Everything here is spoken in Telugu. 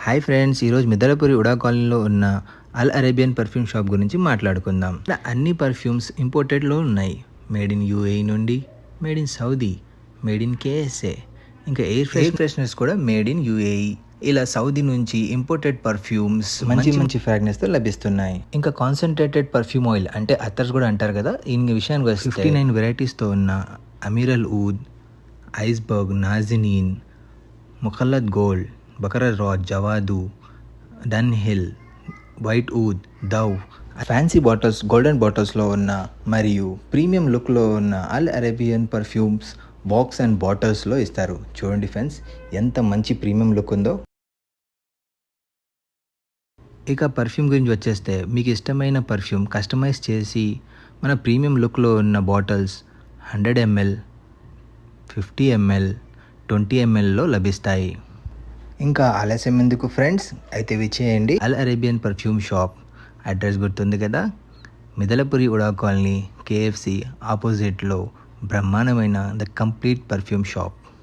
హాయ్ ఫ్రెండ్స్, ఈరోజు మిదలపూరి ఉడా కాలనీలో ఉన్న అల్ అరేబియన్ పర్ఫ్యూమ్ షాప్ గురించి మాట్లాడుకుందాం. ఇక్కడ అన్ని పర్ఫ్యూమ్స్ ఇంపోర్టెడ్లో ఉన్నాయి. మేడ్ ఇన్ యూఏఈ నుండి, made in Saudi, made in KSA, ఇంకా ఎయిర్ ఫ్రెషనర్స్ కూడా మేడ్ ఇన్ యూఏఈ. ఇలా సౌదీ నుంచి ఇంపోర్టెడ్ పర్ఫ్యూమ్స్ మంచి ఫ్రాగ్రెన్స్తో లభిస్తున్నాయి. ఇంకా కాన్సన్ట్రేటెడ్ పర్ఫ్యూమ్ ఆయిల్ అంటే అత్తర్స్ కూడా అంటారు కదా, ఈ విషయానికి వస్తే 59 వెరైటీస్తో ఉన్న అమీరల్ ఊద్, ఐస్బర్గ్, నాజినీన్, ముఖల్లద్ గోల్డ్, బకరా రాజ్, జవాదు, Dunhill, white oud, Dove, fancy bottles, golden బాటిల్స్లో ఉన్న మరియు ప్రీమియం లుక్లో ఉన్న al Arabian perfumes box and బాటిల్స్లో ఇస్తారు. చూడండి ఫ్రెండ్స్, ఎంత మంచి ప్రీమియం లుక్ ఉందో. ఇక పర్ఫ్యూమ్ గురించి వచ్చేస్తే మీకు ఇష్టమైన పర్ఫ్యూమ్ కస్టమైజ్ చేసి మన ప్రీమియం లుక్లో ఉన్న బాటిల్స్ 100 ml, 50 ml, 20 mlలో లభిస్తాయి. ఇంకా ఆలస్యం ఎందుకు ఫ్రెండ్స్, అయితే విచ్చేయండి అల్ అరేబియన్ పర్ఫ్యూమ్ షాప్. అడ్రస్ గుర్తుంది కదా, మిదలపురి ఉడా కాలనీ, కేఎఫ్సి ఆపోజిట్లో బ్రహ్మాండమైన ద కంప్లీట్ పర్ఫ్యూమ్ షాప్.